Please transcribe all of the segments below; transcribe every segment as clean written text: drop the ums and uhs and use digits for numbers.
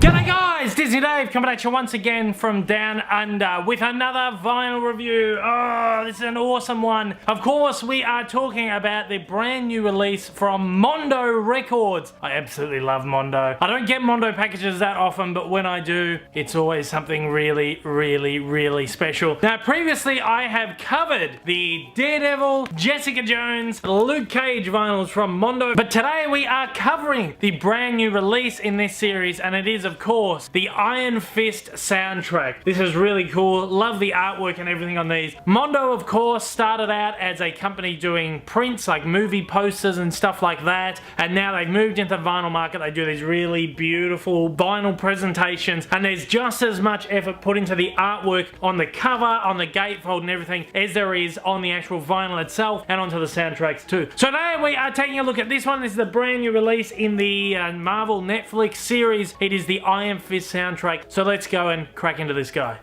G'day guys, Disney Dave coming at you once again from Down Under with another vinyl review. Oh, this is an awesome one. Of course, we are talking about the brand new release from Mondo Records. I absolutely love Mondo. I don't get Mondo packages that often, but when I do, it's always something really, really, really special. Now, previously I have covered the Daredevil, Jessica Jones, Luke Cage vinyls from Mondo, but today we are covering the brand new release in this series, and it is, of course, the Iron Fist soundtrack. This is really cool. Love the artwork and everything on these. Mondo, of course, started out as a company doing prints, like movie posters and stuff like that, and now they've moved into the vinyl market. They do these really beautiful vinyl presentations, and there's just as much effort put into the artwork on the cover, on the gatefold and everything, as there is on the actual vinyl itself and onto the soundtracks too. So today we are taking a look at this one. This is the brand new release in the Marvel Netflix series. It is the Iron Fist soundtrack. So let's go and crack into this guy.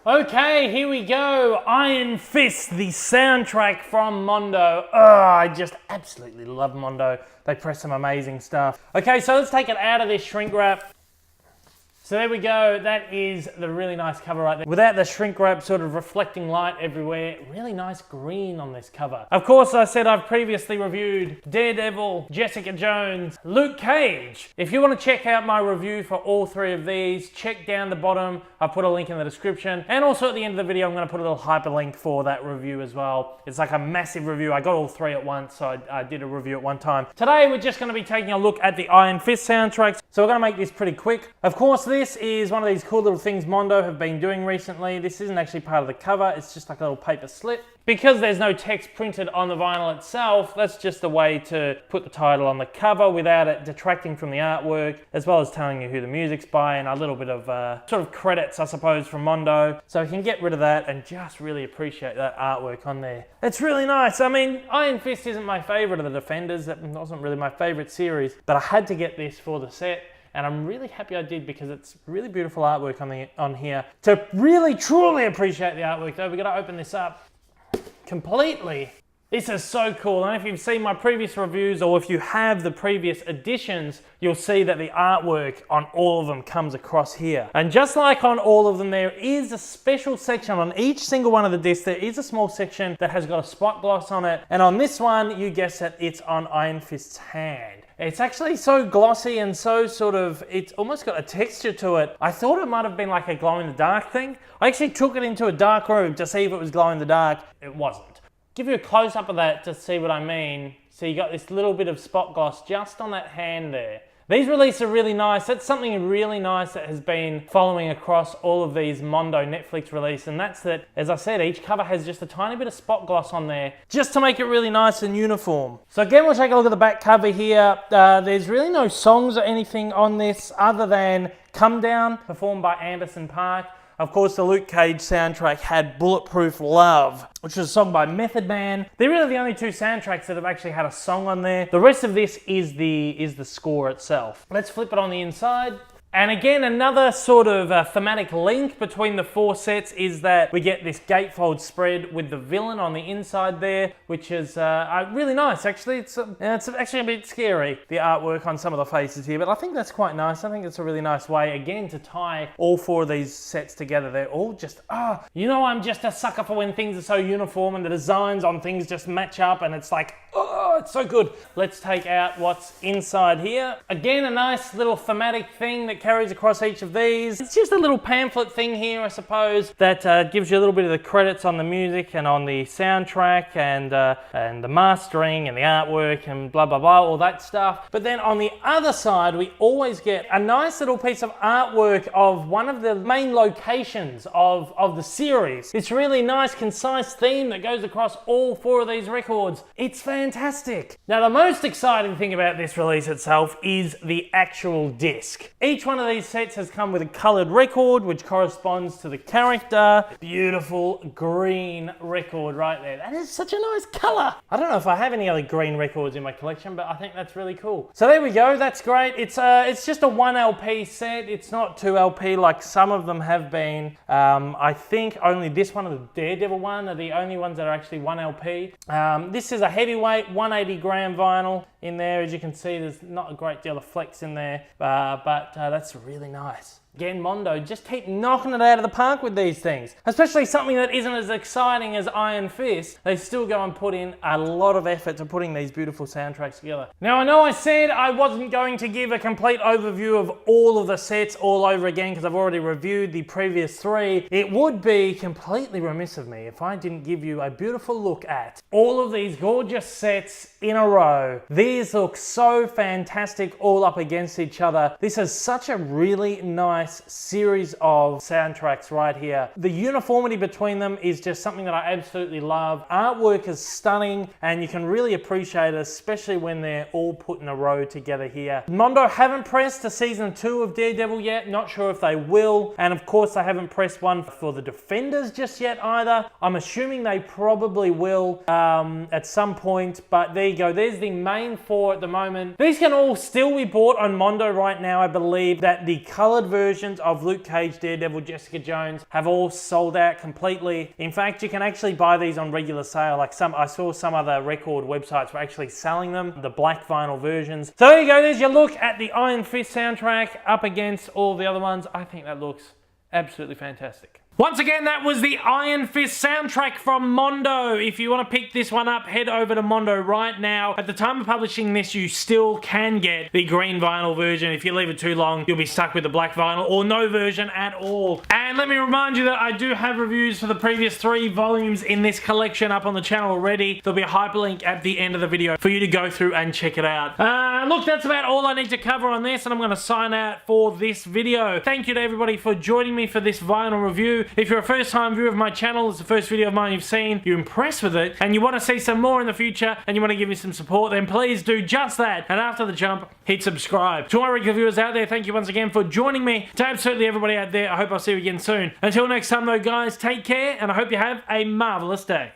Okay, here we go. Iron Fist, the soundtrack from Mondo. Oh, I just absolutely love Mondo. They press some amazing stuff. Okay, so let's take it out of this shrink wrap. So there we go, that is the really nice cover right there. Without the shrink wrap sort of reflecting light everywhere, really nice green on this cover. Of course, I said I've previously reviewed Daredevil, Jessica Jones, Luke Cage. If you want to check out my review for all three of these, check down the bottom. I've put a link in the description. And also at the end of the video, I'm going to put a little hyperlink for that review as well. It's like a massive review. I got all three at once, so I did a review at one time. Today, we're just going to be taking a look at the Iron Fist soundtracks. So we're going to make this pretty quick. Of course, this is one of these cool little things Mondo have been doing recently. This isn't actually part of the cover, it's just like a little paper slip. Because there's no text printed on the vinyl itself, that's just a way to put the title on the cover without it detracting from the artwork, as well as telling you who the music's by and a little bit of sort of credits, I suppose, from Mondo. So you can get rid of that and just really appreciate that artwork on there. It's really nice. I mean, Iron Fist isn't my favorite of the Defenders. That wasn't really my favorite series, but I had to get this for the set. And I'm really happy I did because it's really beautiful artwork on here. To really, truly appreciate the artwork though, we've got to open this up completely. This is so cool, and if you've seen my previous reviews or if you have the previous editions, you'll see that the artwork on all of them comes across here. And just like on all of them, there is a special section on each single one of the discs. There is a small section that has got a spot gloss on it, and on this one, you guess it, it's on Iron Fist's hand. It's actually so glossy and so sort of, it's almost got a texture to it. I thought it might have been like a glow-in-the-dark thing. I actually took it into a dark room to see if it was glow-in-the-dark. It wasn't. Give you a close-up of that to see what I mean. So you got this little bit of spot gloss just on that hand there. These releases are really nice. That's something really nice that has been following across all of these Mondo Netflix releases, and that's that, as I said, each cover has just a tiny bit of spot gloss on there, just to make it really nice and uniform. So again, we'll take a look at the back cover here. There's really no songs or anything on this other than Come Down, performed by Anderson .Paak. Of course, the Luke Cage soundtrack had Bulletproof Love, which was a song by Method Man. They're really the only two soundtracks that have actually had a song on there. The rest of this is the score itself. Let's flip it on the inside. And again, another sort of thematic link between the four sets is that we get this gatefold spread with the villain on the inside there, which is really nice. Actually, it's actually a bit scary, the artwork on some of the faces here, but I think that's quite nice. I think it's a really nice way, again, to tie all four of these sets together. They're all just, you know, I'm just a sucker for when things are so uniform and the designs on things just match up, and it's like, oh, it's so good. Let's take out what's inside here. Again, a nice little thematic thing that carries across each of these. It's just a little pamphlet thing here, I suppose, that gives you a little bit of the credits on the music and on the soundtrack and the mastering and the artwork and blah, blah, blah, all that stuff. But then on the other side, we always get a nice little piece of artwork of one of the main locations of the series. This really nice, concise theme that goes across all four of these records. It's fantastic. Now, the most exciting thing about this release itself is the actual disc. Each one of these sets has come with a colored record, which corresponds to the character. Beautiful green record right there. That is such a nice color. I don't know if I have any other green records in my collection, but I think that's really cool. So there we go. That's great. It's just a 1 LP set. It's not 2 LP like some of them have been. I think only this one and the Daredevil one are the only ones that are actually 1 LP. This is a heavyweight 1 180 gram vinyl in there. As you can see, there's not a great deal of flex in there, but that's really nice. Again, Mondo, just keep knocking it out of the park with these things. Especially something that isn't as exciting as Iron Fist. They still go and put in a lot of effort to putting these beautiful soundtracks together. Now, I know I said I wasn't going to give a complete overview of all of the sets all over again because I've already reviewed the previous 3. It would be completely remiss of me if I didn't give you a beautiful look at all of these gorgeous sets in a row. These look so fantastic all up against each other. This is such a really nice series of soundtracks right here. The uniformity between them is just something that I absolutely love. Artwork is stunning and you can really appreciate it, especially when they're all put in a row together here. Mondo haven't pressed a season 2 of Daredevil yet, not sure if they will, and of course they haven't pressed one for the Defenders just yet either. I'm assuming they probably will at some point, but there you go. There's the main 4 at the moment. These can all still be bought on Mondo right now. I believe that the colored versions of Luke Cage, Daredevil, Jessica Jones have all sold out completely. In fact, you can actually buy these on regular sale. Like I saw some other record websites were actually selling them, the black vinyl versions. So there you go, there's your look at the Iron Fist soundtrack up against all the other ones. I think that looks absolutely fantastic. Once again, that was the Iron Fist soundtrack from Mondo. If you want to pick this one up, head over to Mondo right now. At the time of publishing this, you still can get the green vinyl version. If you leave it too long, you'll be stuck with the black vinyl or no version at all. And let me remind you that I do have reviews for the previous 3 volumes in this collection up on the channel already. There'll be a hyperlink at the end of the video for you to go through and check it out. Look, that's about all I need to cover on this, and I'm going to sign out for this video. Thank you to everybody for joining me for this vinyl review. If you're a first-time viewer of my channel, it's the first video of mine you've seen, you're impressed with it, and you want to see some more in the future, and you want to give me some support, then please do just that. And after the jump, hit subscribe. To my regular viewers out there, thank you once again for joining me. To absolutely everybody out there, I hope I'll see you again soon. Until next time though, guys, take care, and I hope you have a marvelous day.